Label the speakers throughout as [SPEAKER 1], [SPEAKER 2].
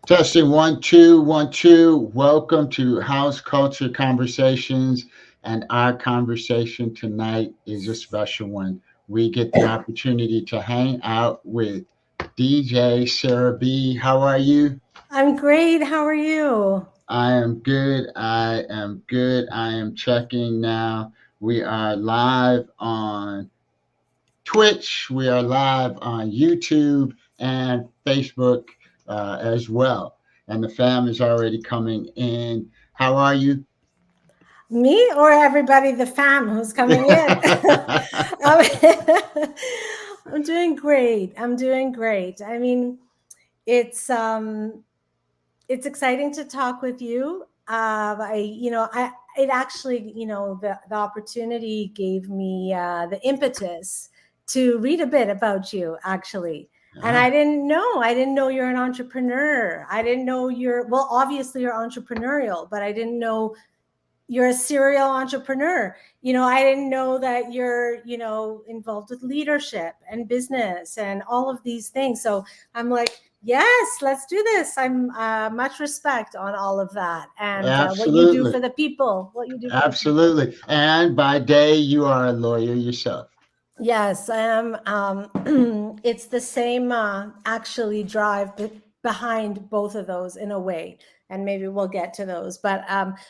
[SPEAKER 1] Testing 1 2 1 2. Welcome to House Culture Conversations. And our conversation tonight is a special one. We get the opportunity to hang out with DJ Sarabi. How are you?
[SPEAKER 2] I'm great. How are you?
[SPEAKER 1] I am good. I am good. I am checking now. We are live on Twitch. We are live on YouTube and Facebook as well. And the fam is already coming in. How are you?
[SPEAKER 2] Me or everybody, the fam who's coming in? I'm, I'm doing great. I'm doing great. I mean, it's um, it's exciting to talk with you. It actually, the opportunity gave me the impetus to read a bit about you, actually. And
[SPEAKER 1] Yeah,
[SPEAKER 2] I didn't know you're an entrepreneur. I didn't know well, obviously you're entrepreneurial, but I didn't know you're a serial entrepreneur. I didn't know that you're, involved with leadership and business and all of these things. So I'm like, yes, let's do this. I'm much respect on all of that and what you do
[SPEAKER 1] absolutely.
[SPEAKER 2] for the people, what you do for the people.
[SPEAKER 1] Absolutely. And by day, you are a lawyer yourself.
[SPEAKER 2] Yes, I am. It's the same actually drive behind both of those in a way. And maybe we'll get to those, but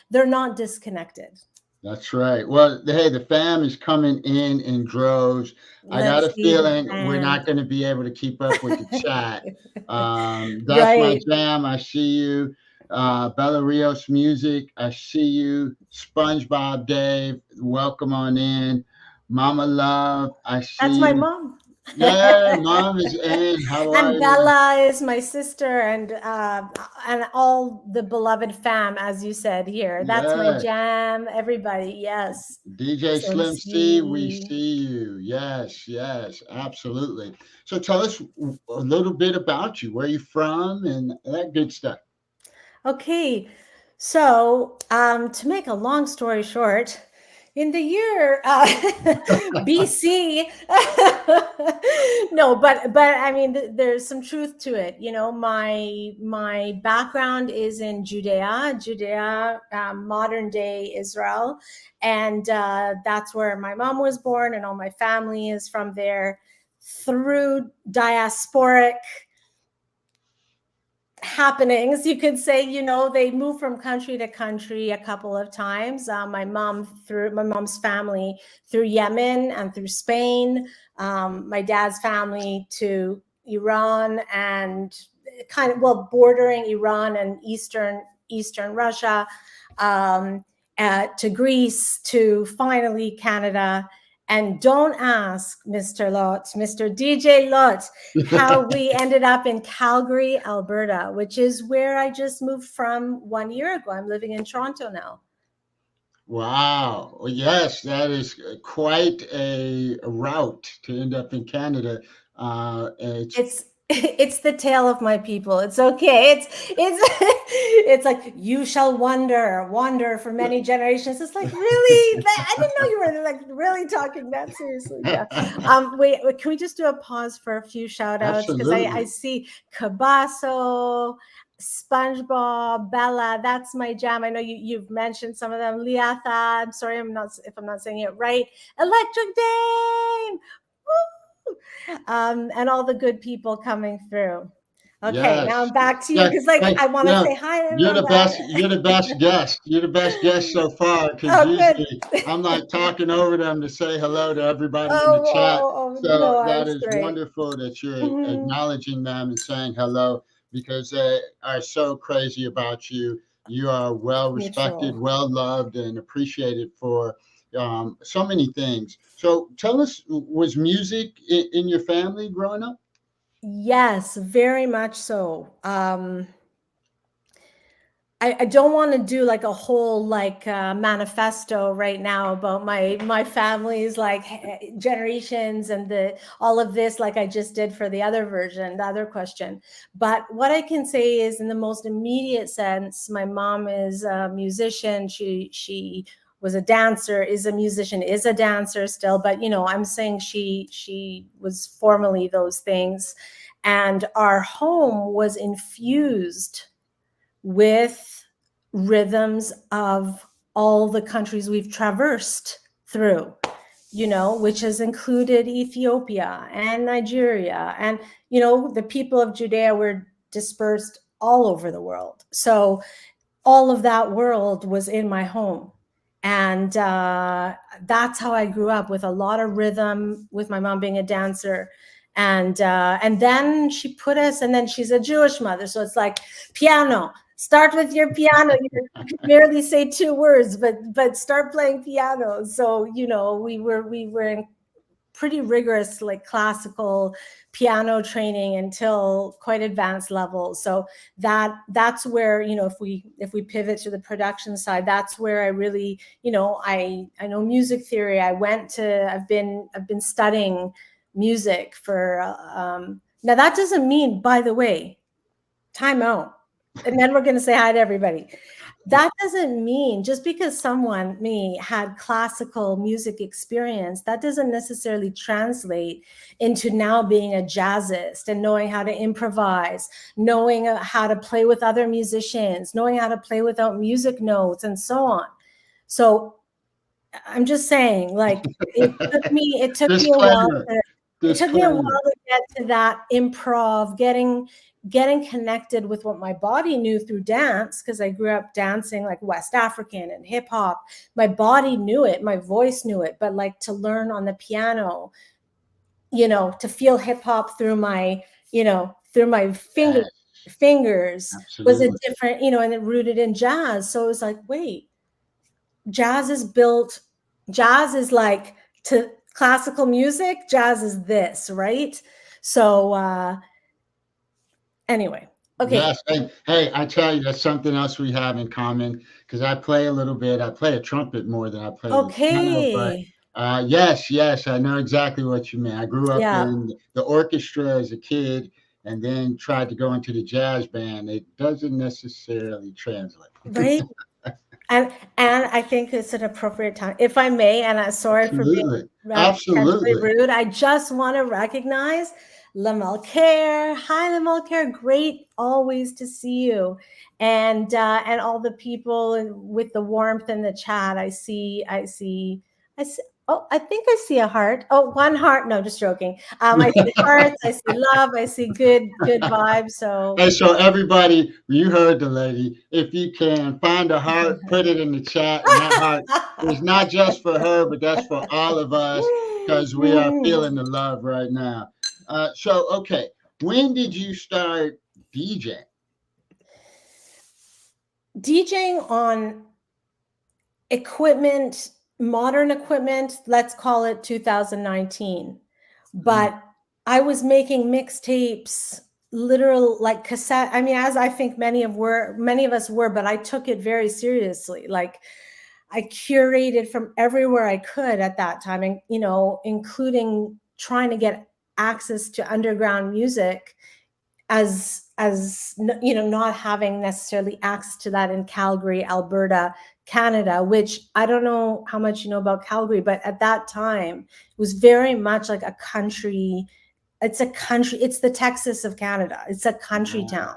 [SPEAKER 2] they're not disconnected.
[SPEAKER 1] That's right. Well, hey, the fam is coming in droves. I got
[SPEAKER 2] Let's
[SPEAKER 1] a
[SPEAKER 2] see the
[SPEAKER 1] feeling we're
[SPEAKER 2] fam.
[SPEAKER 1] not going to be able to keep up with the chat. That's my
[SPEAKER 2] Right.
[SPEAKER 1] jam. I see you. Bella Rios Music. I see you. SpongeBob Dave. Welcome on in. Mama Love. I
[SPEAKER 2] That's
[SPEAKER 1] see
[SPEAKER 2] my
[SPEAKER 1] you.
[SPEAKER 2] mom.
[SPEAKER 1] Yeah, mom is in. How are
[SPEAKER 2] And
[SPEAKER 1] you?
[SPEAKER 2] Bella is my sister, and all the beloved fam, as you said here. That's my
[SPEAKER 1] Yeah.
[SPEAKER 2] jam. Everybody, yes.
[SPEAKER 1] DJ
[SPEAKER 2] So to
[SPEAKER 1] Slim C, we
[SPEAKER 2] see.
[SPEAKER 1] see you. Yes, yes, absolutely. So tell us a little bit about you, where you from, and that good stuff.
[SPEAKER 2] Okay, so to make a long story short, in the year BC, no, but I mean, there's some truth to it. My background is in Judea, modern day Israel, and that's where my mom was born, and all my family is from there. Through diasporic happenings, you could say, they move from country to country a couple of times. Through my mom's family through Yemen and through Spain, my dad's family to Iran and kind of, well, bordering Iran and eastern Russia, to Greece, to finally Canada. And don't ask Mr. Lott, Mr. DJ Lott, how we ended up in Calgary, Alberta, which is where I just moved from 1 year ago. I'm living in Toronto now.
[SPEAKER 1] Wow. Well, yes, that is quite a route to end up in Canada. It's
[SPEAKER 2] It's the tale of my people. It's okay. It's it's like you shall wander for many generations. It's like, really? I didn't know you were like really talking that seriously. Yeah. Wait, can we just do a pause for a few shout outs? Because I
[SPEAKER 1] absolutely.
[SPEAKER 2] see Cabasso, SpongeBob, Bella. That's my jam. I know you've mentioned some of them. Liatha. I'm sorry, if I'm not saying it right. Electric Dame. Woo! And all the good people coming through. Okay, now
[SPEAKER 1] Yes.
[SPEAKER 2] I'm back to you
[SPEAKER 1] Yeah.
[SPEAKER 2] because, like,
[SPEAKER 1] Hey,
[SPEAKER 2] I want
[SPEAKER 1] you
[SPEAKER 2] to
[SPEAKER 1] know,
[SPEAKER 2] say hi to
[SPEAKER 1] you're
[SPEAKER 2] everyone,
[SPEAKER 1] the
[SPEAKER 2] but
[SPEAKER 1] best. You're the best guest. You're the best guest so far because
[SPEAKER 2] oh, good.
[SPEAKER 1] usually I'm like talking over them to say hello to everybody in the chat. So
[SPEAKER 2] No,
[SPEAKER 1] that
[SPEAKER 2] that's
[SPEAKER 1] is
[SPEAKER 2] great.
[SPEAKER 1] wonderful that you're
[SPEAKER 2] Mhm.
[SPEAKER 1] acknowledging them and saying hello because they are so crazy about you. You are well respected,
[SPEAKER 2] Mutual.
[SPEAKER 1] well loved, and appreciated for so many things. So tell us, was music in your family growing up?
[SPEAKER 2] Yes, very much so. I don't want to do like a whole like manifesto right now about my family's like generations and the all of this, like I just did for the other version, the other question. But what I can say is, in the most immediate sense, my mom is a musician. She was a dancer, is a musician, is a dancer still, but I'm saying she was formerly those things. And our home was infused with rhythms of all the countries we've traversed through, you know, which has included Ethiopia and Nigeria. And, you know, the people of Judea were dispersed all over the world. So all of that world was in my home. And that's how I grew up, with a lot of rhythm, with my mom being a dancer. And then she put us, and then she's a Jewish mother. So it's like, piano, start with your piano. You can barely say 2 words, but start playing piano. So, you know, we were in pretty rigorous, like, classical piano training until quite advanced levels. So that's where, you know, if we pivot to the production side, that's where I really, you know, I know music theory. I've been studying music for now. That doesn't mean, by the way, time out, and then we're going to say hi to everybody. That doesn't mean, just because someone, me, had classical music experience, that doesn't necessarily translate into now being a jazzist and knowing how to improvise, knowing how to play with other musicians, knowing how to play without music notes, and so on. So I'm just saying, like, it took me a while to, get to that improv, getting connected with what my body knew through dance, because I grew up dancing like West African and hip hop. My body knew it, my voice knew it, but like to learn on the piano, you know, to feel hip hop through my, you know, through my fingers
[SPEAKER 1] Absolutely.
[SPEAKER 2] was a different, you know, and it rooted in jazz. So it was like, wait, jazz is like, to classical music, jazz is this, right? So anyway, okay.
[SPEAKER 1] Yes. Hey, I tell you, that's something else we have in common, because I play a little bit. I play a trumpet more than I play the piano, but
[SPEAKER 2] Okay.
[SPEAKER 1] yes, I know exactly what you mean. I grew up
[SPEAKER 2] Yeah.
[SPEAKER 1] in the orchestra as a kid, and then tried to go into the jazz band. It doesn't necessarily translate.
[SPEAKER 2] Right. And I think it's an appropriate time, if I may, and I'm sorry for being
[SPEAKER 1] Absolutely.
[SPEAKER 2] potentially
[SPEAKER 1] Absolutely.
[SPEAKER 2] rude. I just want to recognize Lamalcare. Hi, Lamalcare. Great always to see you. And all the people with the warmth in the chat. I see. Oh, I think I see a heart. Oh, one heart. No, just joking. I see hearts. I see love. I see good vibes. So
[SPEAKER 1] Hey, so everybody, you heard the lady. If you can find a heart, put it in the chat, and that heart is not just for her, but that's for all of us, because we are feeling the love right now. Okay, when did you start DJing?
[SPEAKER 2] DJing on equipment, modern equipment, let's call it 2019. But I was making mixtapes, literal, like cassette. I mean, as I think many of us were, but I took it very seriously. Like, I curated from everywhere I could at that time, and, you know, including trying to get access to underground music, as you know, not having necessarily access to that in Calgary, Alberta, Canada, which I don't know how much you know about Calgary, but at that time it was very much like a country. It's the Texas of Canada. It's a country town.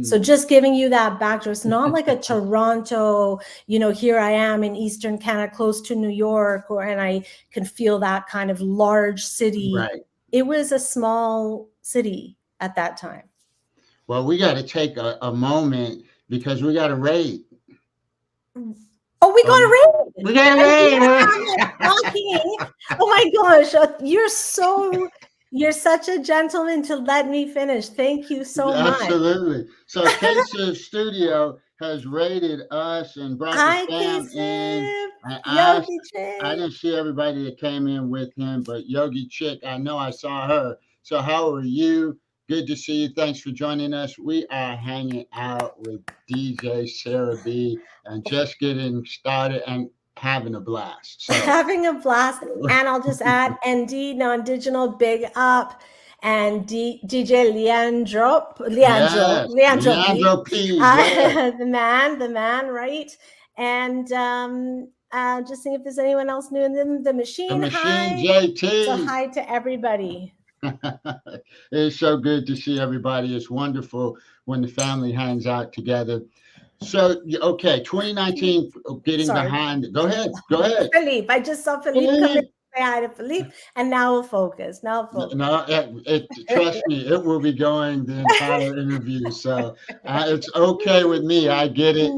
[SPEAKER 2] So just giving you that backdrop, it's not like a Toronto, you know, here I am in Eastern Canada, close to New York, and I can feel that kind of large city.
[SPEAKER 1] Right.
[SPEAKER 2] It was a small city at that time.
[SPEAKER 1] Well, we got to take a moment, because we got to rate.
[SPEAKER 2] Oh, we got a raid.
[SPEAKER 1] We got a raid.
[SPEAKER 2] Oh my gosh, you're such a gentleman to let me finish. Thank you so much.
[SPEAKER 1] Absolutely. So Kasif Studio has rated us and brought the fam in. And I didn't see everybody that came in with him, but Yogi Chick, I know I saw her. So how are you? Good to see you. Thanks for joining us. We are hanging out with DJ Sarabi and just getting started and having a blast. So
[SPEAKER 2] having a blast. And I'll just add ND, non-digital, big up. And DJ Leandro P.
[SPEAKER 1] Yes.
[SPEAKER 2] The man, right? And just seeing if there's anyone else new in the machine.
[SPEAKER 1] The machine,
[SPEAKER 2] Hi.
[SPEAKER 1] JT.
[SPEAKER 2] So hi to everybody.
[SPEAKER 1] It's so good to see everybody. It's wonderful when the family hangs out together. So, okay, 2019, getting
[SPEAKER 2] Sorry,
[SPEAKER 1] behind. Go ahead. Go ahead.
[SPEAKER 2] Philippe. I just saw Philippe come in.
[SPEAKER 1] Philippe.
[SPEAKER 2] Say hi to Philippe, and now we'll focus. Now we'll focus.
[SPEAKER 1] No, trust me, it will be going the entire interview. So it's okay with me. I get it.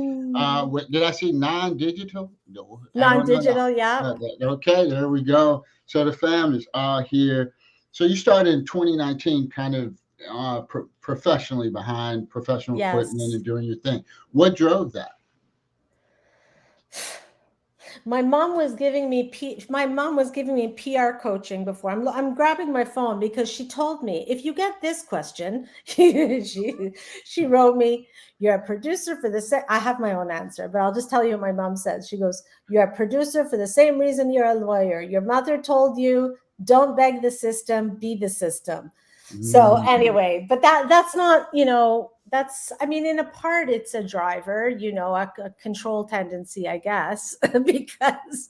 [SPEAKER 1] Did I say non-digital? No, I don't know.
[SPEAKER 2] Non-digital, yeah.
[SPEAKER 1] Okay, there we go. So the families are here. So you started in 2019, kind of professionally behind professional equipment
[SPEAKER 2] Yes.
[SPEAKER 1] and doing your thing. What drove that?
[SPEAKER 2] My mom was giving me PR coaching before. I'm grabbing my phone because she told me, if you get this question, she wrote me, you're a producer for the same. I have my own answer, but I'll just tell you what my mom says. She goes, you're a producer for the same reason you're a lawyer. Your mother told you, don't beg the system, be the system. So anyway, but that's not, that's, I mean, in a part, it's a driver, a control tendency, I guess, because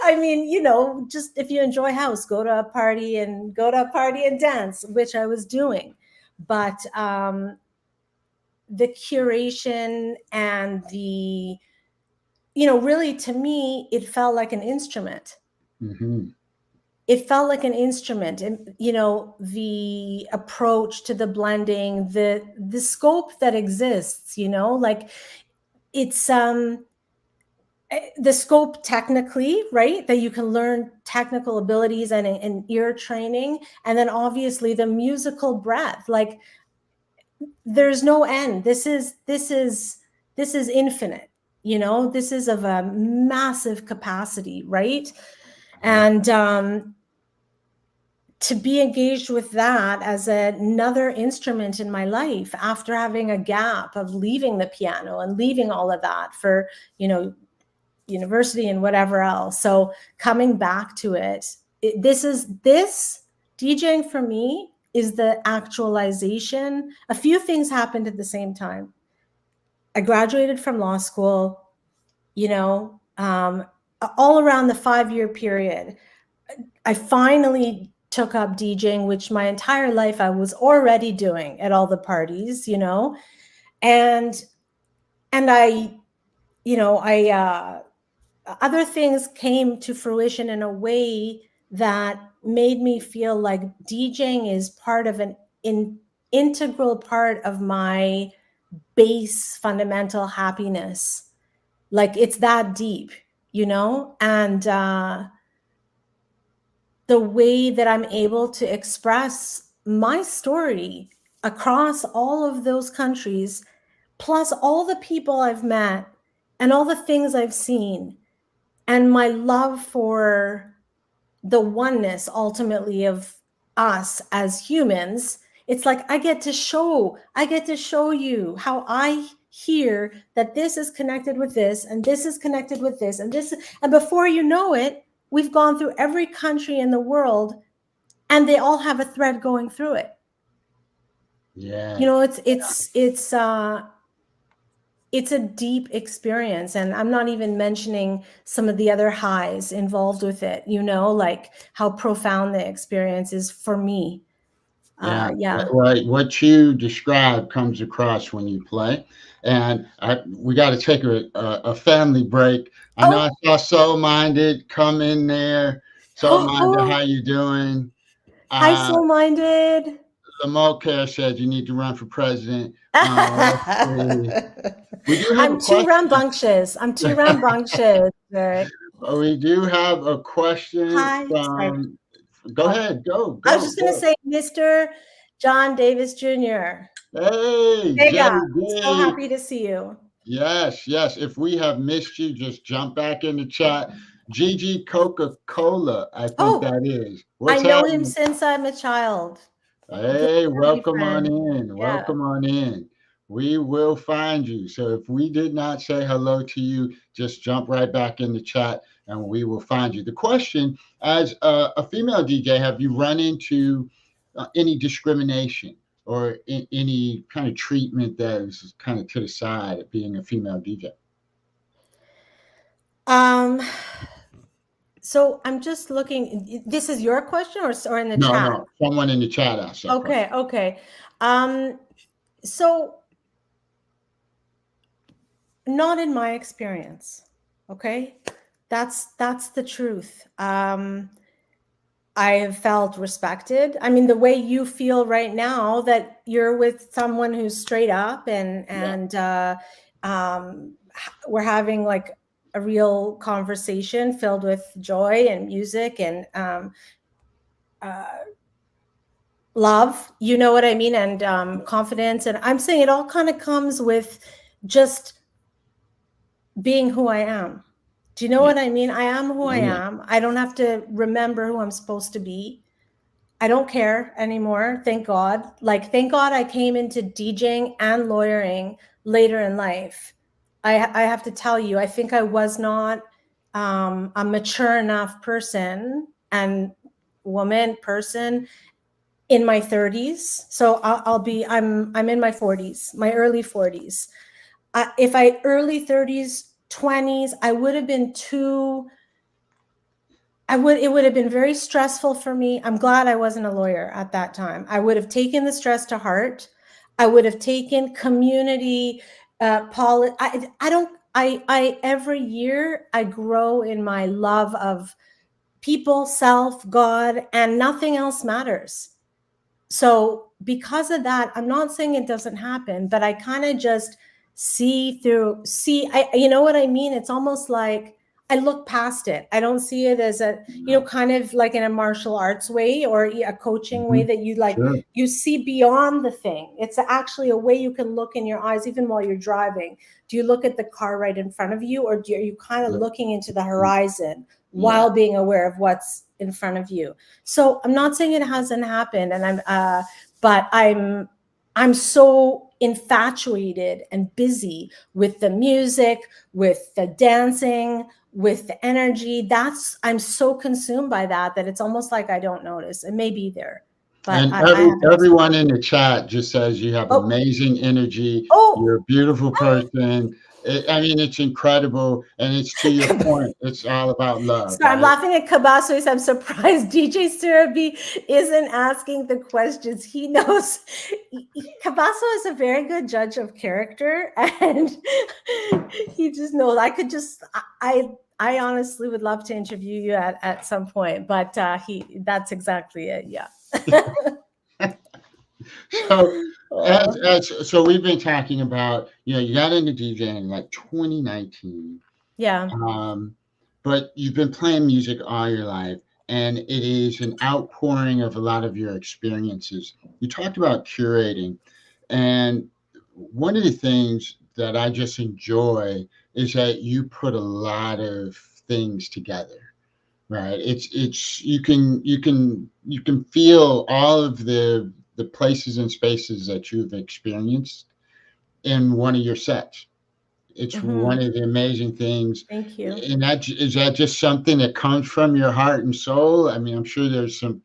[SPEAKER 2] I mean, just if you enjoy house, go to a party and dance, which I was doing. But the curation and the, really to me, it felt like an instrument.
[SPEAKER 1] Mm-hmm.
[SPEAKER 2] It felt like an instrument, and the approach to the blending, the scope that exists, like it's the scope technically, right, that you can learn technical abilities and ear training, and then obviously the musical breadth, like there's no end. This is infinite, this is of a massive capacity, right? And to be engaged with that as another instrument in my life after having a gap of leaving the piano and leaving all of that for, university and whatever else. So coming back to this DJing for me is the actualization. A few things happened at the same time. I graduated from law school, all around the 5-year period. I finally took up DJing, which my entire life I was already doing at all the parties, and I, other things came to fruition in a way that made me feel like DJing is part of an integral part of my base fundamental happiness. Like it's that deep, and the way that I'm able to express my story across all of those countries, plus all the people I've met and all the things I've seen, and my love for the oneness ultimately of us as humans. It's like I get to show you how I hear that this is connected with this, and this is connected with this, and this, and before you know it, we've gone through every country in the world, and they all have a thread going through it.
[SPEAKER 1] Yeah.
[SPEAKER 2] It's a deep experience, and I'm not even mentioning some of the other highs involved with it, like how profound the experience is for me.
[SPEAKER 1] Yeah. What you describe comes across when you play, and we got to take a family break. I know I saw Soul Minded come in there. Soul Minded, how you doing?
[SPEAKER 2] Hi, Soul Minded.
[SPEAKER 1] Lamoke said you need to run for president. We do have
[SPEAKER 2] I'm too rambunctious. Rick.
[SPEAKER 1] We do have a question
[SPEAKER 2] Hi.
[SPEAKER 1] from. Go ahead. Go.
[SPEAKER 2] I was just going to say, Mr. John Davis Jr.
[SPEAKER 1] Hey,
[SPEAKER 2] so
[SPEAKER 1] JD.
[SPEAKER 2] happy to see you.
[SPEAKER 1] Yes. If we have missed you, just jump back in the chat. Gigi Coca-Cola, I think that is.
[SPEAKER 2] I know him since I'm a child.
[SPEAKER 1] Hey, welcome on in. Welcome on in. We will find you. So if we did not say hello to you, just jump right back in the chat and we will find you. The question, as a female DJ, have you run into any discrimination or any kind of treatment that is kind of to the side of being a female DJ?
[SPEAKER 2] So I'm just looking. This is your question, or in the
[SPEAKER 1] No,
[SPEAKER 2] chat?
[SPEAKER 1] no, someone in the chat asked that
[SPEAKER 2] Okay,
[SPEAKER 1] question.
[SPEAKER 2] okay. Um, so not in my experience. Okay, that's the truth. I have felt respected. I mean, the way you feel right now that you're with someone who's straight up
[SPEAKER 1] Yeah.
[SPEAKER 2] we're having like a real conversation filled with joy and music and uh, love, you know what I mean, and confidence. And I'm saying it all kind of comes with just being who I am. Do you know
[SPEAKER 1] Yeah.
[SPEAKER 2] what I mean? I am who I
[SPEAKER 1] Oh, yeah.
[SPEAKER 2] am. I don't have to remember who I'm supposed to be. I don't care anymore. Thank God. Like, thank God I came into DJing and lawyering later in life. I have to tell you, I think I was not a mature enough person and woman person in my 30s. So I'm in my 40s, my early 40s. If I early 30s, 20s, I would have been too it would have been very stressful for me. I'm glad I wasn't a lawyer at that time. I would have taken the stress to heart. I would have taken community I don't I every year I grow in my love of people, self, God, and nothing else matters. So because of that, I'm not saying it doesn't happen, but I kind of just see I you know what I mean? It's almost like I look past it. I don't see it as a, you know,
[SPEAKER 1] No.
[SPEAKER 2] kind of like in a martial arts way or a coaching way
[SPEAKER 1] Mhm.
[SPEAKER 2] that you like,
[SPEAKER 1] Sure.
[SPEAKER 2] you see beyond the thing. It's actually a way you can look in your eyes even while you're driving. Do you look at the car right in front of you, or are you kind of
[SPEAKER 1] Yeah.
[SPEAKER 2] looking into the horizon
[SPEAKER 1] Yeah.
[SPEAKER 2] while being aware of what's in front of you? So I'm not saying it hasn't happened, and but I'm so infatuated and busy with the music, with the dancing, with the energy. I'm so consumed by that that it's almost like I don't notice. It may be there, but
[SPEAKER 1] And
[SPEAKER 2] I haven't
[SPEAKER 1] everyone in
[SPEAKER 2] experienced
[SPEAKER 1] the chat just says you have
[SPEAKER 2] it. Oh,
[SPEAKER 1] amazing energy. You're
[SPEAKER 2] oh.
[SPEAKER 1] a beautiful person. I mean, it's incredible, and it's to your point. It's all about love,
[SPEAKER 2] So I'm
[SPEAKER 1] right?
[SPEAKER 2] laughing at Cabasos. I'm surprised DJ Sarabi isn't asking the questions. He knows. Cabasso is a very good judge of character, and he just knows. I could just, I honestly would love to interview you at some point, but that's exactly it. Yeah.
[SPEAKER 1] So,
[SPEAKER 2] Oh,
[SPEAKER 1] so we've been talking about, you got into DJing like 2019.
[SPEAKER 2] yeah.
[SPEAKER 1] Um, but you've been playing music all your life, and it is an outpouring of a lot of your experiences. You talked about curating, and one of the things that I just enjoy is that you put a lot of things together, right? It's you can feel all of the places and spaces that you've experienced in one of your sets. It's one
[SPEAKER 2] Hmm.
[SPEAKER 1] of the amazing things.
[SPEAKER 2] Thank you.
[SPEAKER 1] And is that just something that comes from your heart and soul? I mean, I'm sure there's some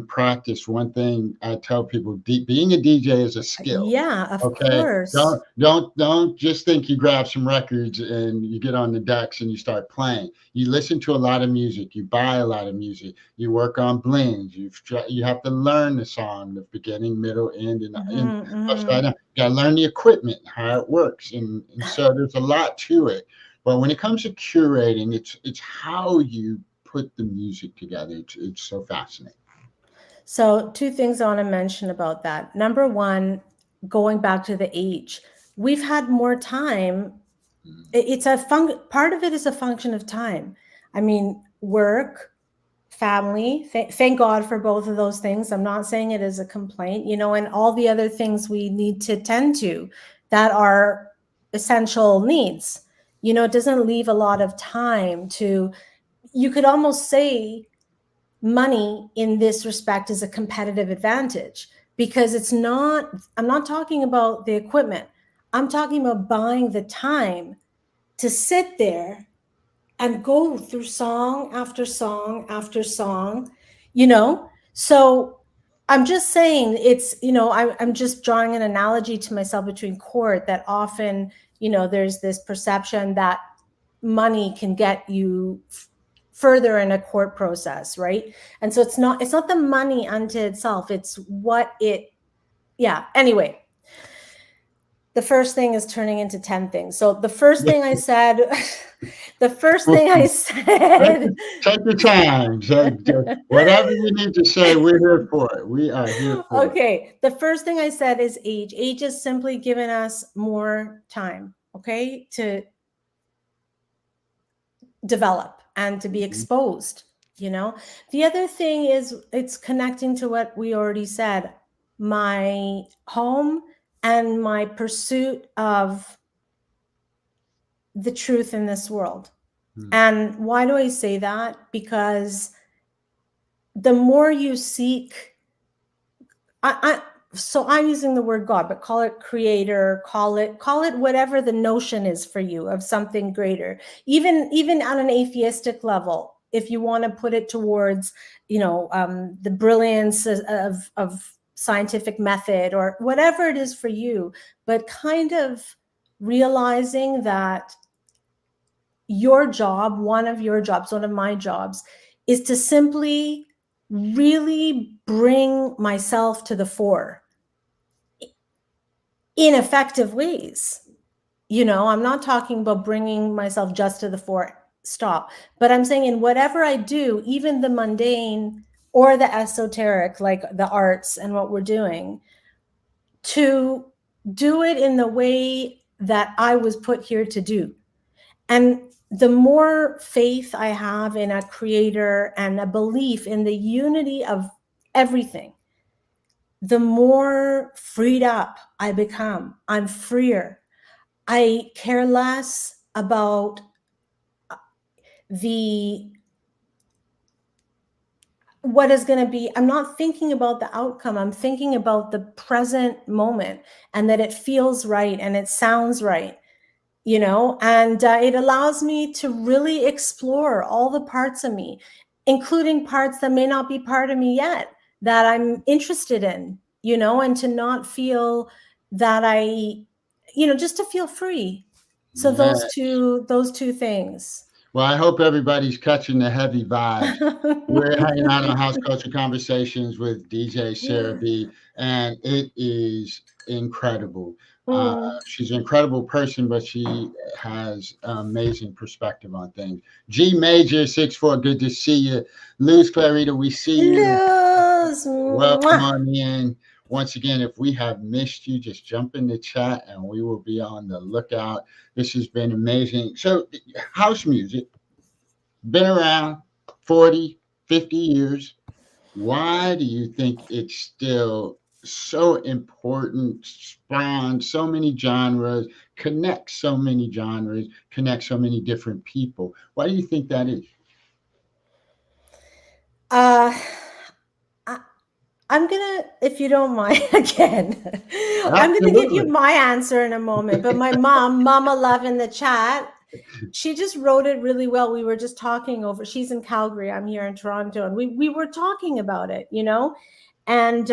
[SPEAKER 1] practice. One thing I tell people, being a DJ is a skill.
[SPEAKER 2] Yeah, of
[SPEAKER 1] Okay,
[SPEAKER 2] course.
[SPEAKER 1] don't just think you grab some records and you get on the decks and you start playing. You listen to a lot of music. You buy a lot of music. You work on blends. You have to learn the song, the beginning, middle, end, and
[SPEAKER 2] Hmm.
[SPEAKER 1] upside
[SPEAKER 2] Hmm.
[SPEAKER 1] down. You got to learn the equipment, how it works, and so there's a lot to it. But when it comes to curating, it's how you put the music together. It's so fascinating.
[SPEAKER 2] So, two things I want to mention about that. Number one, going back to the age, we've had more time. It's part of it is a function of time. I mean, work, family. Thank God for both of those things. I'm not saying it is a complaint, you know, and all the other things we need to tend to that are essential needs. You know, it doesn't leave a lot of time to, you could almost say money in this respect is a competitive advantage because I'm not talking about the equipment. I'm talking about buying the time to sit there and go through song after song after song, you know? So I'm just saying it's, you know, I'm just drawing an analogy to myself between court that often, you know, there's this perception that money can get you further in a court process, right? And so it's not the money unto itself, it's what it, yeah. Anyway, the first thing is turning into 10 things. So the first thing I said, the first thing I said.
[SPEAKER 1] Take your time. Whatever you need to say, we're here for it. We are here for it.
[SPEAKER 2] Okay. The first thing I said is age. Age has simply given us more time, okay, to develop and to be exposed, you know. The other thing is it's connecting to what we already said, my home and my pursuit of the truth in this world. And why do I say that? Because the more you seek, so I'm using the word God, but call it creator, call it whatever the notion is for you of something greater, even on an atheistic level, if you want to put it towards, you know, the brilliance of scientific method or whatever it is for you, but kind of realizing that your job, one of my jobs, is to simply really bring myself to the fore in effective ways. You know, I'm not talking about bringing myself just to the fore, stop, but I'm saying in whatever I do, even the mundane or the esoteric, like the arts and what we're doing, to do it in the way that I was put here to do. And the more faith I have in a creator and a belief in the unity of everything, the more freed up I become. I'm freer. I care less about what is going to be. I'm not thinking about the outcome. I'm thinking about the present moment, and that it feels right and it sounds right. You know, and it allows me to really explore all the parts of me, including parts that may not be part of me yet, that I'm interested in, you know, and to not feel that just to feel free. So
[SPEAKER 1] Yeah.
[SPEAKER 2] those two things.
[SPEAKER 1] Well, I hope everybody's catching the heavy vibes. We're hanging out on House Culture Conversations with DJ Sarabi, and it is incredible. She's an incredible person, but she has amazing perspective on things. G Major 64, good to see you. Luz Clarita, we see you.
[SPEAKER 2] Luz.
[SPEAKER 1] Welcome on in. Once again, if we have missed you, just jump in the chat and we will be on the lookout. This has been amazing. So, house music, been around 40, 50 years. Why do you think it's still so important, spawns so many genres, connects so many genres, connects so many different people? Why do you think that is?
[SPEAKER 2] I'm gonna, if you don't mind, again, I'm gonna give you my answer in a moment. But my Mama Love in the chat, she just wrote it really well. We were just talking over. She's in Calgary. I'm here in Toronto, and we were talking about it, you know. And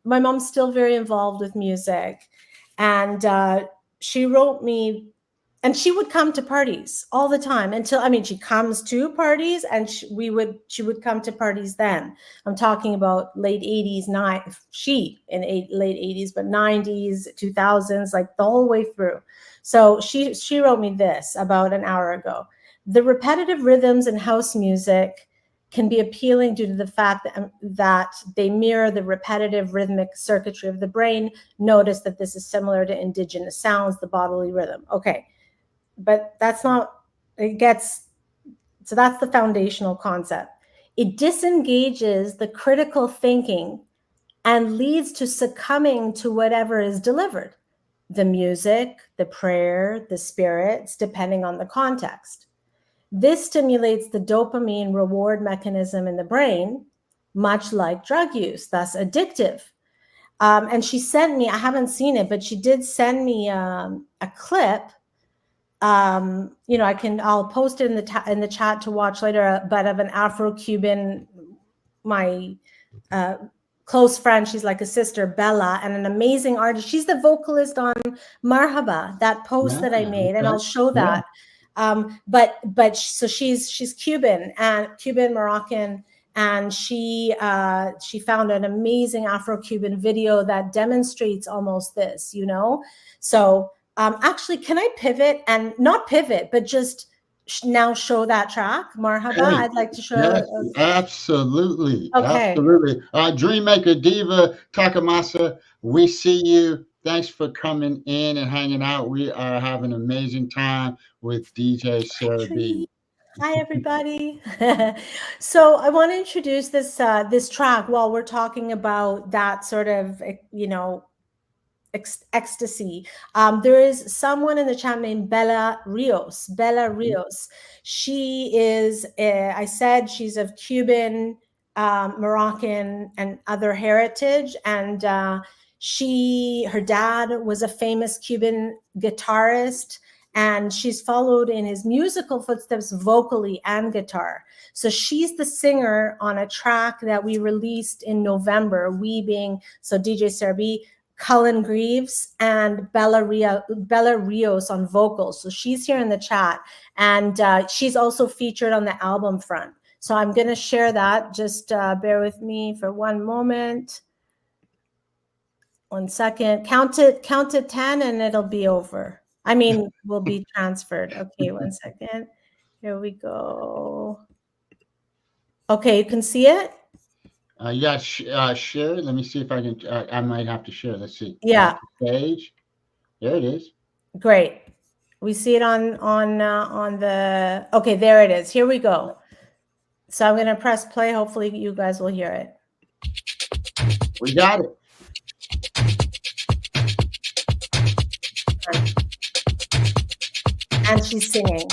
[SPEAKER 2] my mom's still very involved with music, and she wrote me. And she would come to parties all the time she comes to parties, and she would come to parties then. I'm talking about late 80s, late 80s, but 90s, 2000s, like the whole way through. So she wrote me this about an hour ago. The repetitive rhythms in house music can be appealing due to the fact that they mirror the repetitive rhythmic circuitry of the brain. Notice that this is similar to indigenous sounds, the bodily rhythm. Okay. But that's not, so that's the foundational concept. It disengages the critical thinking and leads to succumbing to whatever is delivered, the music, the prayer, the spirits, depending on the context. This stimulates the dopamine reward mechanism in the brain, much like drug use, thus addictive. And she sent me, I haven't seen it, but she did send me a clip. I'll post it in the chat to watch later, but of an Afro-Cuban, my close friend, she's like a sister, Bella, and an amazing artist. She's the vocalist on Marhaba, that post that I made, and I'll show that. But so she's Cuban and Cuban Moroccan, and she found an amazing Afro-Cuban video that demonstrates almost this, you know. So actually, can I pivot and not pivot, but just now show that track, Marhaba?
[SPEAKER 1] Hey,
[SPEAKER 2] I'd like to show.
[SPEAKER 1] yes, absolutely,
[SPEAKER 2] Okay.
[SPEAKER 1] absolutely. Dreammmaker Diva Takamasa, we see you. Thanks for coming in and hanging out. We are having an amazing time with DJ Sarabi.
[SPEAKER 2] Hi, everybody. So I want to introduce this track while we're talking about that sort of, you know, ecstasy. There is someone in the chat named Bella Rios. Bella Rios. She is, I said, she's of Cuban, Moroccan, and other heritage. And her dad was a famous Cuban guitarist, and she's followed in his musical footsteps vocally and guitar. So she's the singer on a track that we released in November, we being, so DJ Sarabi, Cullen Greaves, and Bella Rios on vocals. So she's here in the chat, and she's also featured on the album front. So I'm going to share that. Just bear with me for one moment. 1 second. Count to 10 and it'll be over. I mean, will be transferred. Okay, 1 second. Here we go. Okay, you can see it?
[SPEAKER 1] Yeah, share. Let me see if I can. I might have to share. Let's see.
[SPEAKER 2] Yeah.
[SPEAKER 1] Page. There it is.
[SPEAKER 2] Great. We see it on the. Okay, there it is. Here we go. So I'm going to press play. Hopefully, you guys will hear it.
[SPEAKER 1] We got it.
[SPEAKER 2] And she's singing.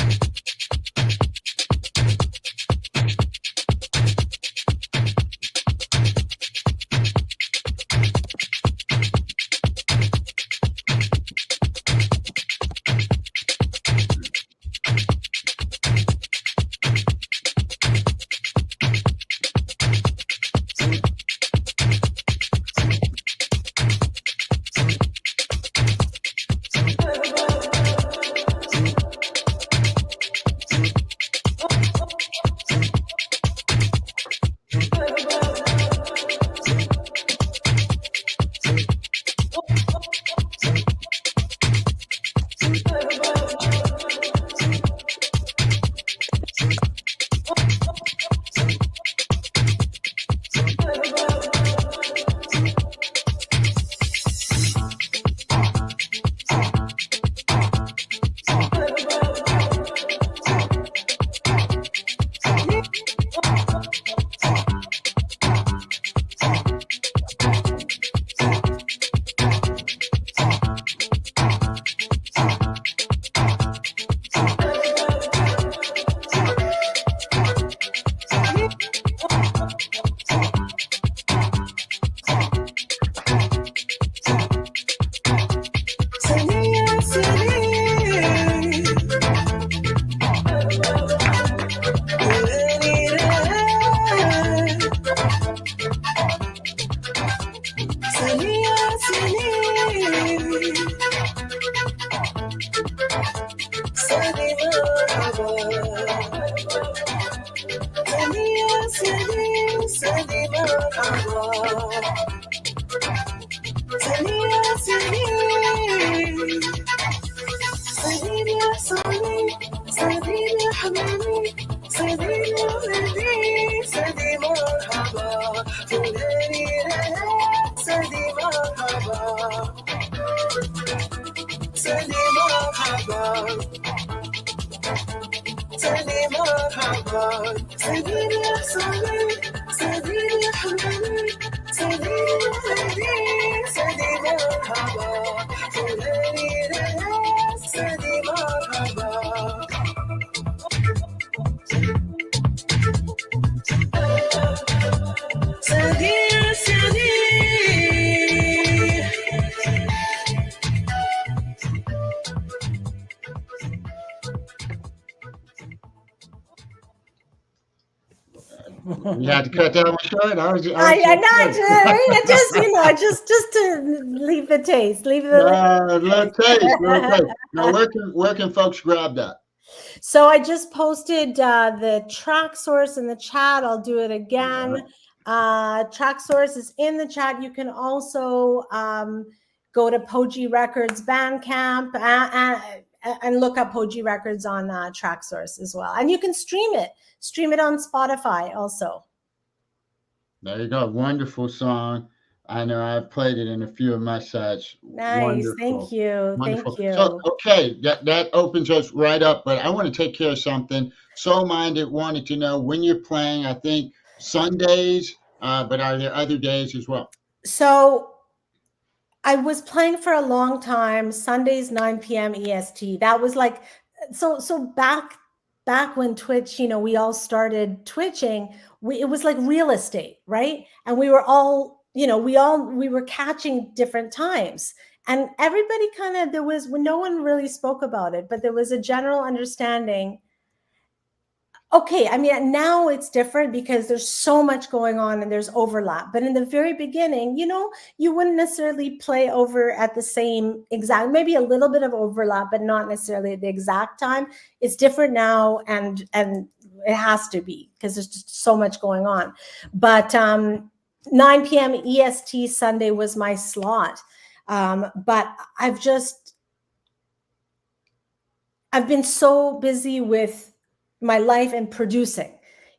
[SPEAKER 1] You had to cut that one short.
[SPEAKER 2] I just you know, just to leave the taste, leave the
[SPEAKER 1] little taste. Now, where can folks grab that?
[SPEAKER 2] So I just posted the track source in the chat. I'll do it again.
[SPEAKER 1] Yeah.
[SPEAKER 2] Track source is in the chat. You can also go to Poji Records Bandcamp and look up Poji Records on track source as well. And you can stream it on Spotify also.
[SPEAKER 1] There you go. Wonderful song. I know I've played it in a few of my sets.
[SPEAKER 2] Nice. Thank
[SPEAKER 1] Wonderful.
[SPEAKER 2] you. Thank
[SPEAKER 1] Wonderful. So,
[SPEAKER 2] you.
[SPEAKER 1] okay, that opens us right up, but I want to take care of something. Soul Minded wanted to know when you're playing, I think Sundays, but are there other days as well?
[SPEAKER 2] So I was playing for a long time, Sundays 9 p.m. EST. That was like so back when Twitch, we all started twitching, it was like real estate, right? And we were all, we were catching different times. And everybody kind of, there was, no one really spoke about it, but there was a general understanding. Okay, I mean, now it's different because there's so much going on and there's overlap. But in the very beginning, you wouldn't necessarily play over at the same exact, maybe a little bit of overlap, but not necessarily at the exact time. It's different now, and it has to be because there's just so much going on. But 9 p.m. EST Sunday was my slot. But I've been so busy with my life and producing,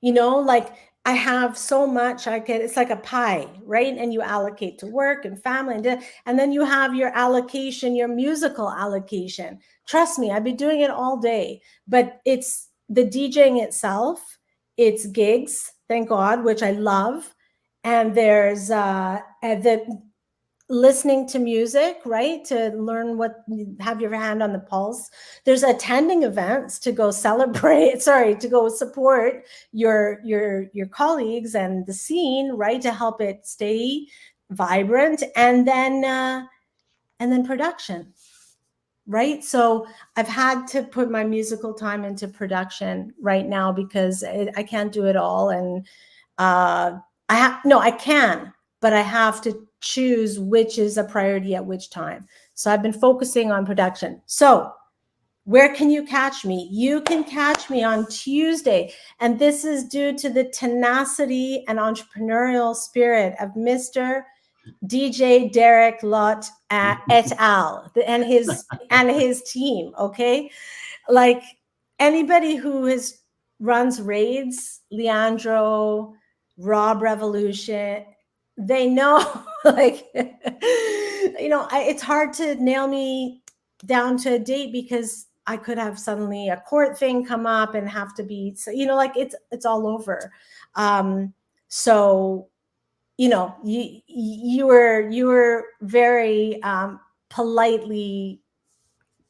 [SPEAKER 2] like I have so much, it's like a pie, right? And you allocate to work and family, and then you have your allocation, your musical allocation. Trust me, I've been doing it all day, but it's the DJing itself, it's gigs, thank God, which I love. And there's the listening to music, right? To learn have your hand on the pulse. There's attending events to go celebrate, to go support your colleagues and the scene, right? To help it stay vibrant. And then production, right? So I've had to put my musical time into production right now because I can't do it all. And I can, but I have to choose which is a priority at which time. So I've been focusing on production. So where can you catch me? You can catch me on Tuesday. And this is due to the tenacity and entrepreneurial spirit of Mr. DJ Derek Lott et al. and his team. Okay. Like anybody who runs raids, Leandro, Rob Revolution, they know, like, it's hard to nail me down to a date because I could have suddenly a court thing come up and have to be, like it's all over. So, you were very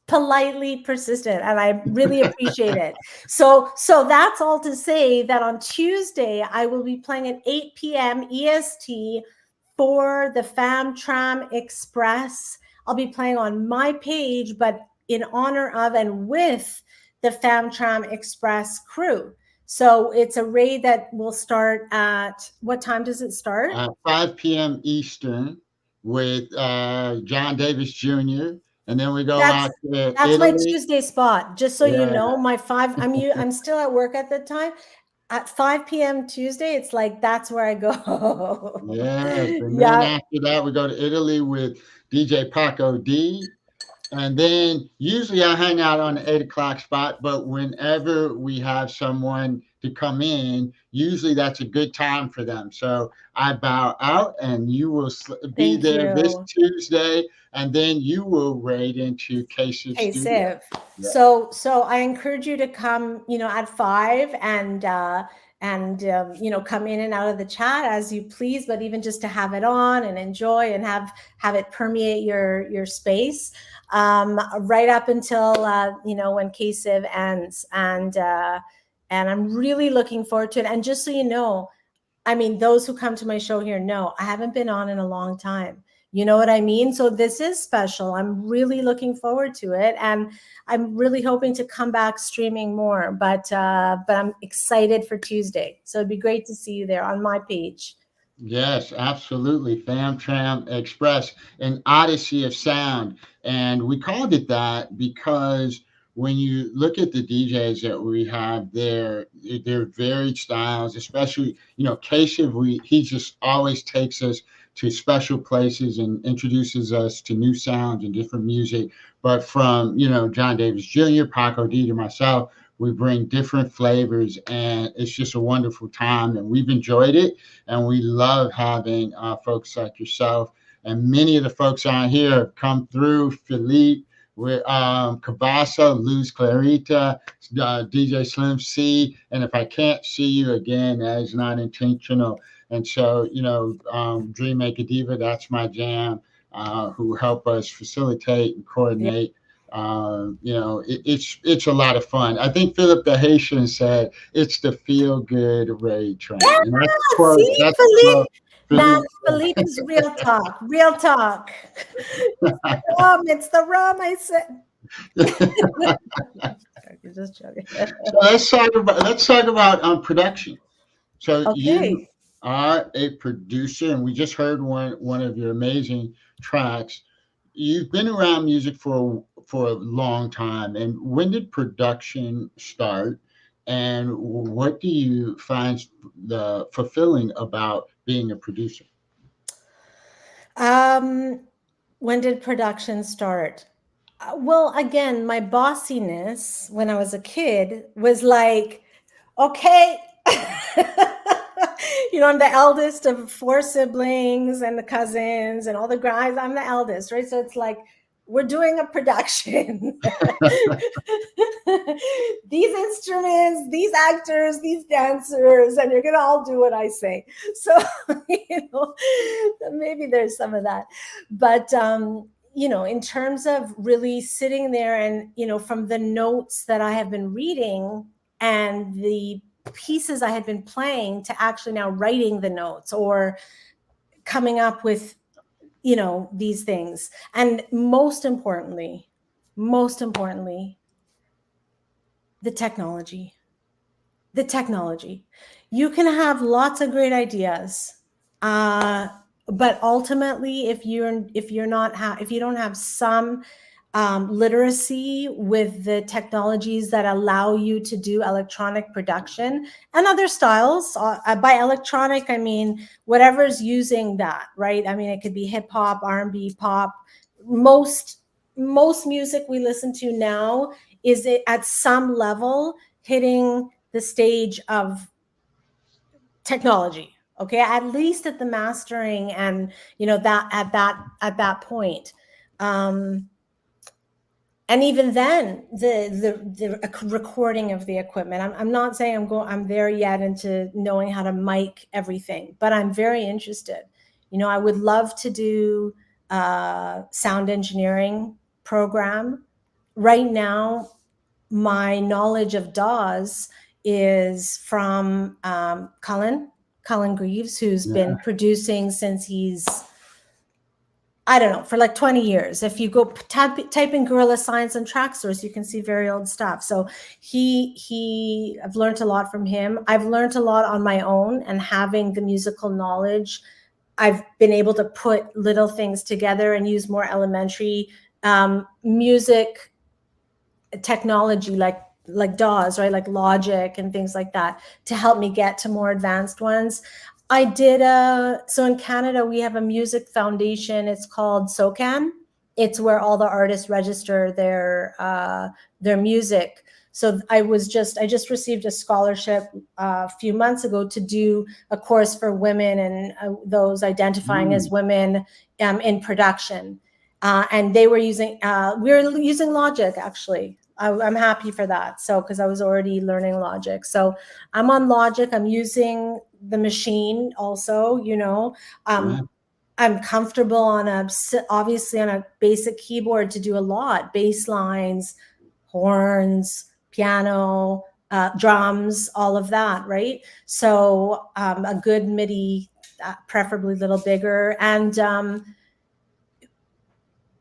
[SPEAKER 2] politely persistent, and I really appreciate it. So that's all to say that on Tuesday I will be playing at 8 p.m. EST for the Fam Tram Express. I'll be playing on my page, but in honor of and with the Fam Tram Express crew. So it's a raid that will start at, what time does it start?
[SPEAKER 1] 5 p.m. Eastern with John Davis Jr. And then we go out to
[SPEAKER 2] That's
[SPEAKER 1] Italy.
[SPEAKER 2] my Tuesday spot. Just so you know, I'm still at work at the time. At 5 p.m. Tuesday, it's like that's where I go.
[SPEAKER 1] Yes. And then after that, we go to Italy with DJ Paco D. And then usually I hang out on the 8 o'clock spot, but whenever we have someone to come in, usually that's a good time for them. So I bow out, and you will be there this Tuesday, and then you will raid into K-Civ studio.
[SPEAKER 2] Yeah. So I encourage you to come, at 5 and come in and out of the chat as you please, but even just to have it on and enjoy and have it permeate your space. Right up until when K-Civ ends, and I'm really looking forward to it. And just so you know, I mean, those who come to my show here know I haven't been on in a long time. You know what I mean? So this is special. I'm really looking forward to it, and I'm really hoping to come back streaming more. But I'm excited for Tuesday. So it'd be great to see you there on my page.
[SPEAKER 1] Yes, absolutely. Fam Tram Express, an odyssey of sound. And we called it that because when you look at the DJs that we have there, they're varied styles, especially, Keshav, he just always takes us to special places and introduces us to new sounds and different music. But from, John Davis Jr., Paco D to myself, we bring different flavors, and it's just a wonderful time, and we've enjoyed it, and we love having folks like yourself, and many of the folks on here have come through. Philippe, with Cabasa, Luz Clarita, DJ Slim C, and if I can't see you again, that is not intentional. And so, Dream Maker Diva, that's my jam, who help us facilitate and
[SPEAKER 2] Yeah.
[SPEAKER 1] coordinate. It's a lot of fun. I think Philip the Haitian said it's the feel good rave train, and that's a
[SPEAKER 2] Yeah,
[SPEAKER 1] quote.
[SPEAKER 2] see,
[SPEAKER 1] That's a
[SPEAKER 2] Philippe.
[SPEAKER 1] quote.
[SPEAKER 2] Man,
[SPEAKER 1] Philippe.
[SPEAKER 2] Philippe is real talk. Real talk. It's the rum. It's the rum. I said. You're just joking.
[SPEAKER 1] So let's talk about production. So you
[SPEAKER 2] Okay.
[SPEAKER 1] are a producer, and we just heard one of your amazing tracks. You've been around music for a long time, and when did production start? And what do you find the fulfilling about being a producer?
[SPEAKER 2] Um, when did production start? Well, again, my bossiness when I was a kid was like, okay. I'm the eldest of four siblings and the cousins and all the guys. I'm the eldest, right? So it's like, we're doing a production. These instruments, these actors, these dancers, and you're going to all do what I say. So, maybe there's some of that. But, in terms of really sitting there and, from the notes that I have been reading and the pieces I had been playing to actually now writing the notes or coming up with, these things. And most importantly, the technology. The technology. You can have lots of great ideas. But ultimately, if you don't have some literacy with the technologies that allow you to do electronic production and other styles. By electronic, I mean whatever's using that, right? I mean, it could be hip hop, R&B, pop. Most music we listen to now is it at some level hitting the stage of technology. Okay, at least at the mastering and that at that point. And even then, the recording of the equipment. I'm not saying I'm there yet into knowing how to mic everything, but I'm very interested. I would love to do a sound engineering program. Right now, my knowledge of DAWs is from Cullen Greaves, who's been
[SPEAKER 1] Yeah.
[SPEAKER 2] producing since he's, I don't know, for like 20 years. If you go type in Guerrilla Science and Track Source, you can see very old stuff. So I've learned a lot from him. I've learned a lot on my own, and having the musical knowledge, I've been able to put little things together and use more elementary music technology like DAWs, right? Like Logic and things like that to help me get to more advanced ones. I did so in Canada, we have a music foundation. It's called SOCAN. It's where all the artists register their music. So I just received a scholarship a few months ago to do a course for women and those identifying as women in production. And they were using, we were using Logic actually. I'm happy for that. So, because I was already learning Logic. So I'm on Logic. I'm using the machine also,
[SPEAKER 1] Right.
[SPEAKER 2] I'm comfortable obviously on a basic keyboard to do a lot, bass lines, horns, piano, drums, all of that, right? So a good MIDI, preferably a little bigger. And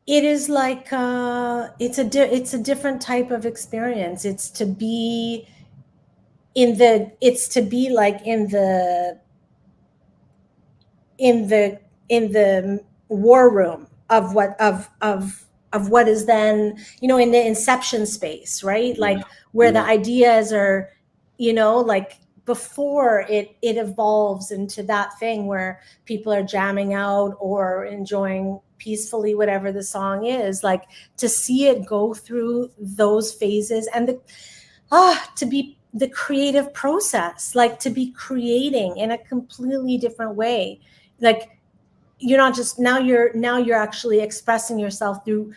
[SPEAKER 2] it is like it's a different type of experience. It's to be like in the war room of of what is then, in the inception space, right?
[SPEAKER 1] Yeah.
[SPEAKER 2] Like where the
[SPEAKER 1] Yeah.
[SPEAKER 2] ideas are, like before it evolves into that thing where people are jamming out or enjoying peacefully whatever the song is, like to see it go through those phases and to be the creative process, like to be creating in a completely different way. Like you're not just now you're actually expressing yourself through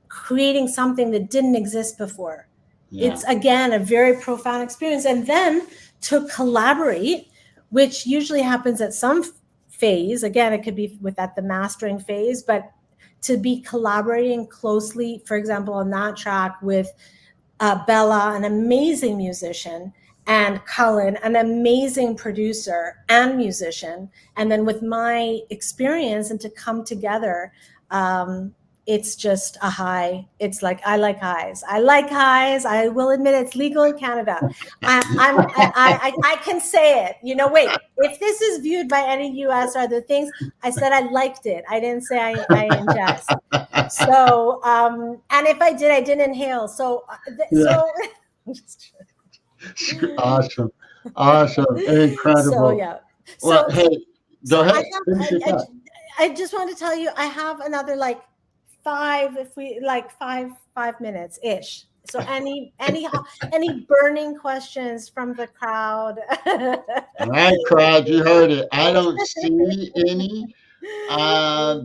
[SPEAKER 2] creating something that didn't exist before.
[SPEAKER 1] Yeah.
[SPEAKER 2] It's again a very profound experience. And then to collaborate, which usually happens at some phase, again, it could be at the mastering phase, but to be collaborating closely, for example, on that track with Bella, an amazing musician, and Cullen, an amazing producer and musician, and then with my experience and to come together, it's just a high. It's like I like highs. I like highs. I will admit it's legal in Canada. I can say it. Wait. If this is viewed by any U.S. or other things, I said I liked it. I didn't say I ingest. So, and if I did, I didn't inhale. So,
[SPEAKER 1] Yeah. Awesome. Awesome.
[SPEAKER 2] so
[SPEAKER 1] Incredible.
[SPEAKER 2] yeah.
[SPEAKER 1] Well,
[SPEAKER 2] So,
[SPEAKER 1] hey, go
[SPEAKER 2] I
[SPEAKER 1] ahead.
[SPEAKER 2] have,
[SPEAKER 1] Finish your thought.
[SPEAKER 2] I just want to tell you, I have another like 5 minutes ish. So any burning questions from the crowd?
[SPEAKER 1] All right, crowd, you heard it. I don't see any.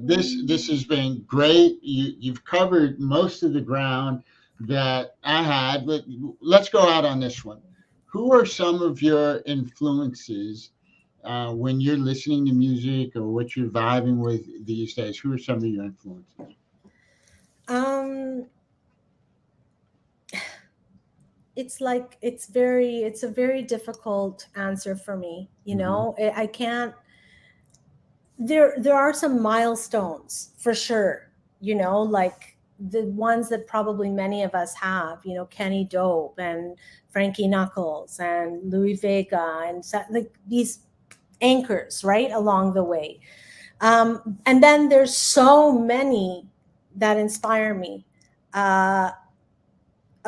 [SPEAKER 1] This has been great. You've covered most of the ground that I had. Let's go out on this one. Who are some of your influences when you're listening to music or what you're vibing with these days? Who are some of your influences?
[SPEAKER 2] um it's like it's a very difficult answer for me.
[SPEAKER 1] Hmm.
[SPEAKER 2] I can't. There are some milestones for sure, like the ones that probably many of us have, Kenny Dope and Frankie Knuckles and Louis Vega and like these anchors right along the way. And then there's so many that inspire me. I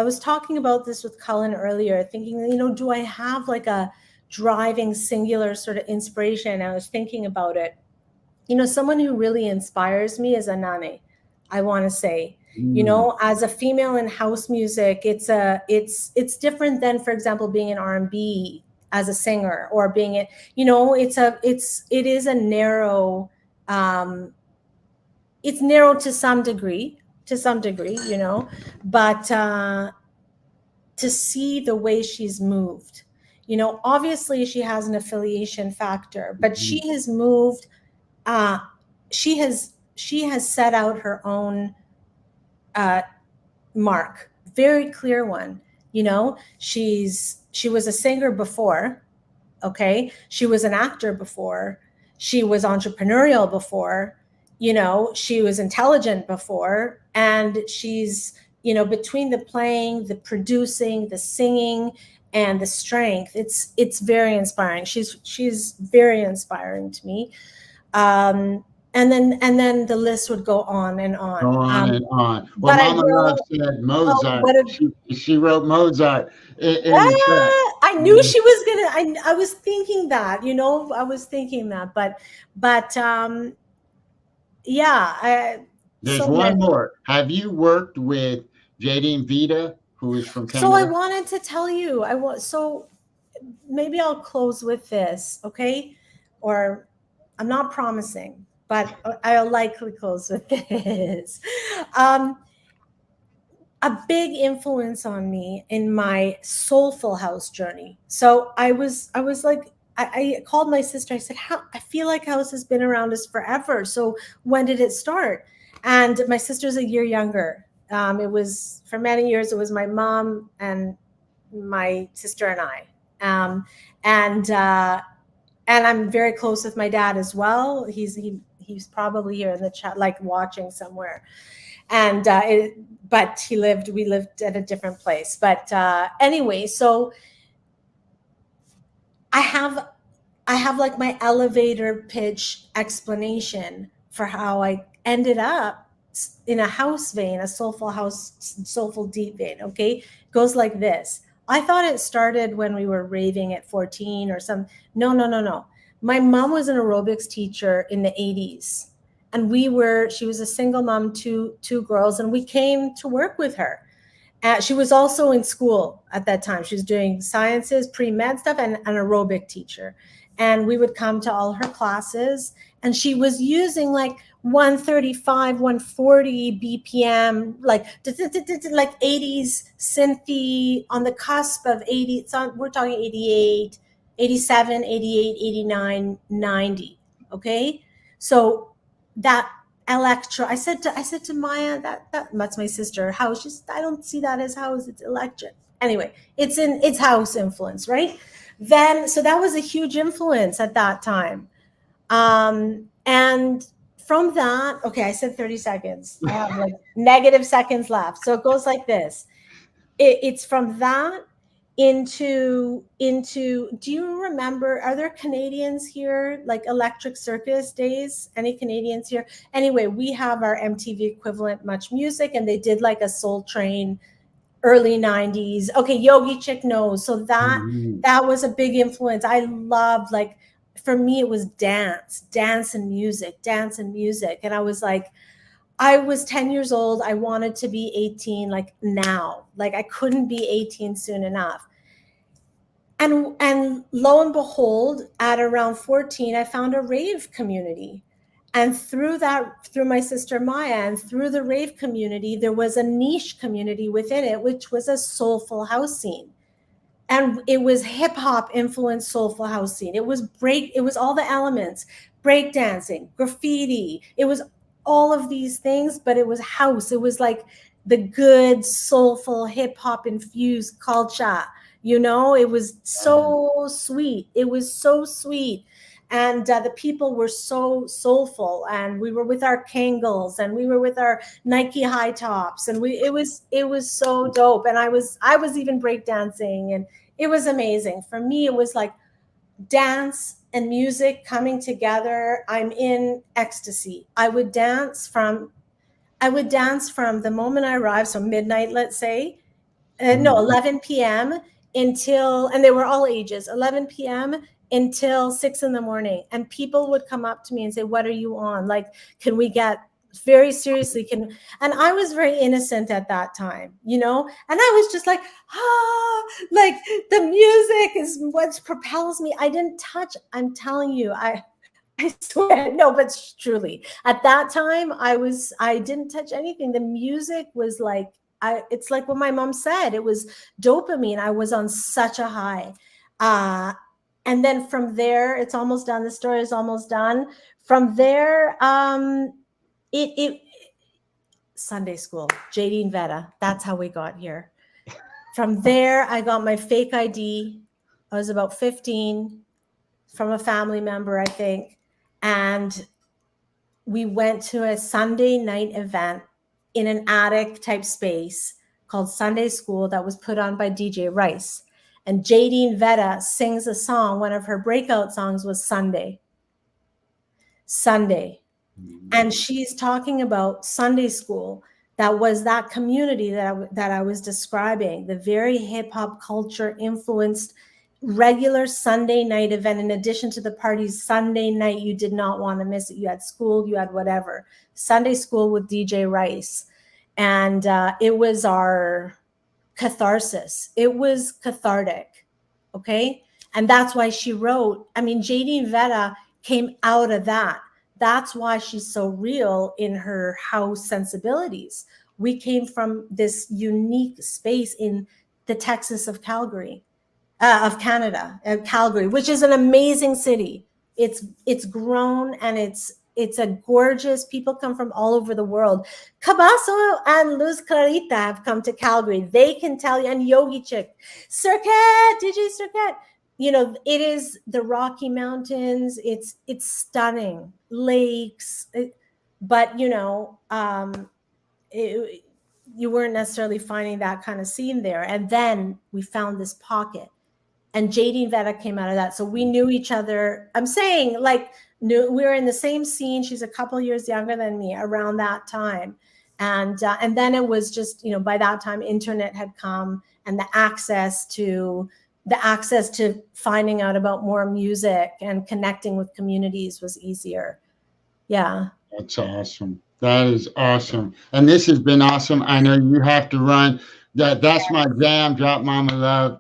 [SPEAKER 2] was talking about this with Cullen earlier, thinking, do I have like a driving singular sort of inspiration? I was thinking about it. Someone who really inspires me is Anane. I want to say,
[SPEAKER 1] Mm.
[SPEAKER 2] as a female in house music, it's different than, for example, being in R&B as a singer or being it. It is a narrow. It's narrow to some degree, but to see the way she's moved, obviously she has an affiliation factor, but she has moved. Uh, she has set out her own uh, mark, very clear one. She was a singer before. Okay, she was an actor before. She was entrepreneurial before. She was intelligent before, and she's between the playing, the producing, the singing, and the strength. It's very inspiring. She's very inspiring to me. And then the list would go on and
[SPEAKER 1] Go
[SPEAKER 2] on.
[SPEAKER 1] on and on. Well,
[SPEAKER 2] But I
[SPEAKER 1] Mama Love
[SPEAKER 2] will.
[SPEAKER 1] said
[SPEAKER 2] Oh,
[SPEAKER 1] Mozart.
[SPEAKER 2] what a
[SPEAKER 1] She wrote Mozart in the chat.
[SPEAKER 2] I knew she was gonna. I was thinking that. I was thinking that. But yeah.
[SPEAKER 1] There's
[SPEAKER 2] So
[SPEAKER 1] one
[SPEAKER 2] many.
[SPEAKER 1] more. Have you worked with Jadine Vita, who is from
[SPEAKER 2] So I
[SPEAKER 1] Canada?
[SPEAKER 2] wanted to tell you. So maybe I'll close with this, okay? Or I'm not promising, but I'll likely close with this. Um, a big influence on me in my soulful house journey. So I was like, I called my sister. I said, "How I feel like house has been around us forever. So when did it start?" And my sister's a year younger. It was for many years. It was my mom and my sister and I. Um, and I'm very close with my dad as well. He's probably here in the chat, like watching somewhere. And but we lived at a different place. But anyway, so I have I have like my elevator pitch explanation for how I ended up in a house vein, a soulful deep vein. Okay, goes like this. I thought it started when we were raving at 14 or some. No, no, no, no. My mom was an aerobics teacher in the 80s, and she was a single mom, two girls, and we came to work with her. She was also in school at that time. She was doing sciences, pre-med stuff, and an aerobic teacher. And we would come to all her classes, and she was using like 135, 140 BPM, like 80s synthy on the cusp of 80. We're talking 88, 87, 88, 89, 90. Okay, so that electro. I said to Maya, that's my sister. House. Just I don't see that as house. It's electric. Anyway, it's house influence, right? Then so that was a huge influence at that time. And from that, okay, I said 30 seconds. I have like negative seconds left. So it goes like this. It's from that into do you remember, are there Canadians here, like Electric Circus days? Any Canadians here? Anyway, we have our MTV equivalent, Much Music, and they did like a Soul Train early 90s. Okay, Yogi Chick knows. So that was a big influence. I loved, like, for me it was dance and music, and I was like, I was 10 years old. I wanted to be 18, like now. Like I couldn't be 18 soon enough. And lo and behold, at around 14, I found a rave community. And through my sister Maya, and through the rave community, there was a niche community within it, which was a soulful house scene. And it was hip hop influenced soulful house scene. It was all the elements, break dancing, graffiti. It was all of these things, but it was house. It was like the good soulful hip hop infused culture. It was so sweet. It was so sweet. And the people were so soulful, and we were with our Kangles, and we were with our Nike high tops, and it was so dope. And I was even breakdancing, and it was amazing. For me, it was like dance and music coming together. I'm in ecstasy. I would dance from the moment I arrived, so midnight, let's say, no, 11 p.m. until, and they were all ages, 11 p.m. until 6 in the morning. And people would come up to me and say, what are you on? Like, can we get very seriously? And I was very innocent at that time, and I was just like, like the music is what propels me. I didn't touch, I'm telling you, I swear, no, but truly, at that time, I didn't touch anything. The music was like, it's like what my mom said. It was dopamine. I was on such a high. And then from there, it's almost done. The story is almost done. From there, it Sunday school, JD and Veta. That's how we got here. From there, I got my fake ID. I was about 15, from a family member, I think. And we went to a Sunday night event in an attic type space called Sunday School that was put on by DJ Rice. And Jadine Veta sings a song. One of her breakout songs was Sunday. And she's talking about Sunday School. That was that community that I was describing, the very hip hop culture influenced regular Sunday night event. In addition to the parties, Sunday night, you did not want to miss it. You had school, you had whatever. Sunday School with DJ Rice. And it was our catharsis. It was cathartic. Okay. And that's why she wrote, Jadine Veta came out of that. That's why she's so real in her house sensibilities. We came from this unique space in the Texas of Calgary. Of Canada, Calgary, which is an amazing city. It's grown, and it's a gorgeous. People come from all over the world. Cabasso and Luz Clarita have come to Calgary. They can tell you, and Yogi Chick, Circuit, DJ Circuit. It is the Rocky Mountains. It's stunning, lakes, but you weren't necessarily finding that kind of scene there. And then we found this pocket. And JD and Veta came out of that. So we knew each other. I'm saying, like, we were in the same scene. She's a couple years younger than me around that time. And then it was just, by that time, internet had come, and the access to finding out about more music and connecting with communities was easier. Yeah.
[SPEAKER 1] That's awesome. That is awesome. And this has been awesome. I know you have to run. That's my jam. Drop Mama Love,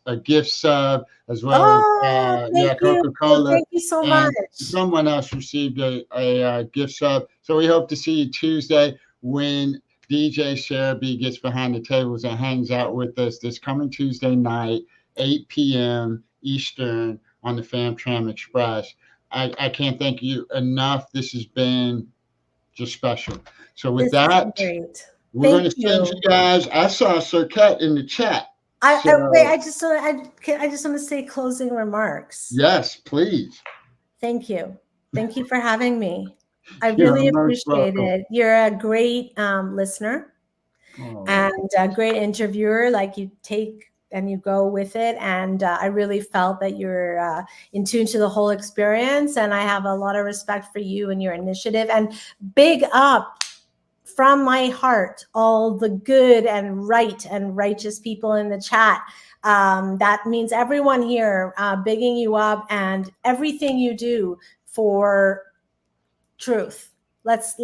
[SPEAKER 1] a gift sub, as well as
[SPEAKER 2] thank you.
[SPEAKER 1] Coca-Cola.
[SPEAKER 2] Thank you so
[SPEAKER 1] and
[SPEAKER 2] much.
[SPEAKER 1] Someone else received a gift sub. So we hope to see you Tuesday when DJ Sarabi gets behind the tables and hangs out with us this coming Tuesday night, 8 p.m. Eastern on the Fam Tram Express. I can't thank you enough. This has been just special. So with that, we're going to send you guys. I saw Circuit in the chat.
[SPEAKER 2] Wait, I just want to say closing remarks.
[SPEAKER 1] Yes, please.
[SPEAKER 2] Thank you. Thank you for having me. I really appreciate it. You're a great listener and a great interviewer. Like, you take and you go with it. And I really felt that you're in tune to the whole experience. And I have a lot of respect for you and your initiative. And big up from my heart, all the good and right and righteous people in the chat. That means everyone here bigging you up, and everything you do for truth. Just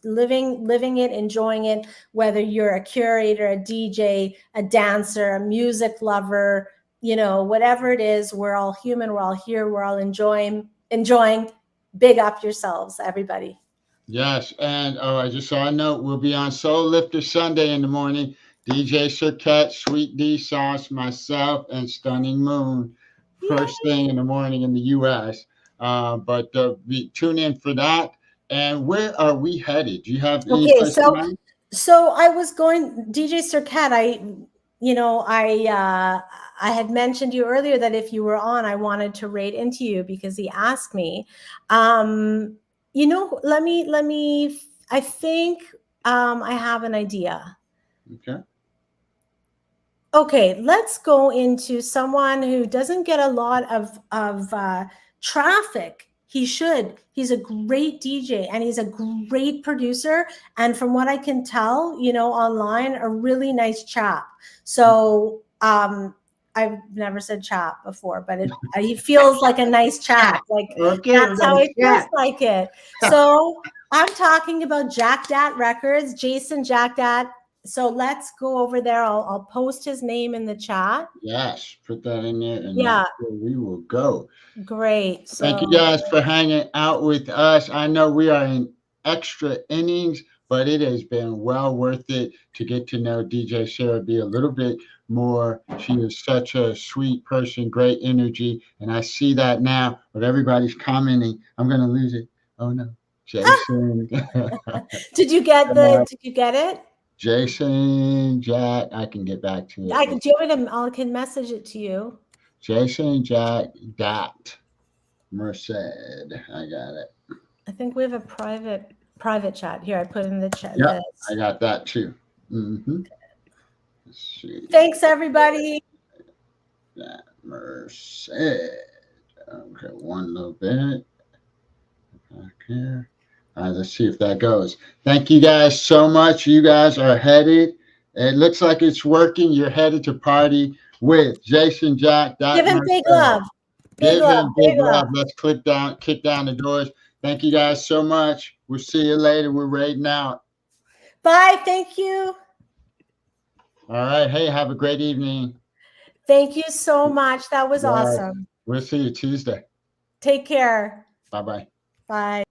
[SPEAKER 2] living it, enjoying it, whether you're a curator, a DJ, a dancer, a music lover, whatever it is, we're all human, we're all here, we're all enjoying. Big up yourselves, everybody.
[SPEAKER 1] Yes, and I just saw a note. We'll be on Soul Lifter Sunday in the morning. DJ Circuit, Sweet D Sauce, myself, and Stunning Moon. First thing in the morning in the U.S. But tune in for that. And where are we headed? Do you have any place in mind?
[SPEAKER 2] So I was going, DJ Circuit, I had mentioned you earlier that if you were on, I wanted to rate into you because he asked me. I think I have an idea. Okay, let's go into someone who doesn't get a lot of traffic. He should. He's a great DJ and he's a great producer. And from what I can tell, online, a really nice chap. So I've never said chap before, but he feels like a nice chap. Like, that's how it feels like it. So I'm talking about Jack Dat Records, Jason Jack Dat. So let's go over there. I'll post his name in the chat.
[SPEAKER 1] Yes, put that in there, and that's where we will go.
[SPEAKER 2] Great.
[SPEAKER 1] Thank you guys for hanging out with us. I know we are in extra innings, but it has been well worth it to get to know DJ Sarabi a little bit more. She is such a sweet person, great energy, and I see that now. But everybody's commenting. I'm going to lose it. Oh no, Jason.
[SPEAKER 2] Did you get it?
[SPEAKER 1] Jason Jack, I can get back to it.
[SPEAKER 2] I can message it to you.
[SPEAKER 1] Jason Jack Dat Merced. I got it.
[SPEAKER 2] I think we have a private chat here. I put in the chat.
[SPEAKER 1] Yeah, I got that too. Mm-hmm. Let's see.
[SPEAKER 2] Thanks, everybody.
[SPEAKER 1] Dat Merced. Okay, one little bit back here. Let's see if that goes. Thank you guys so much. You guys are headed. It looks like it's working. You're headed to party with Jason Jack.
[SPEAKER 2] Give him big love.
[SPEAKER 1] Give him big love. Let's kick down the doors. Thank you guys so much. We'll see you later. We're raiding out.
[SPEAKER 2] Bye. Thank you.
[SPEAKER 1] All right. Hey, have a great evening.
[SPEAKER 2] Thank you so much. That was awesome.
[SPEAKER 1] We'll see you Tuesday.
[SPEAKER 2] Take care.
[SPEAKER 1] Bye-bye.
[SPEAKER 2] Bye.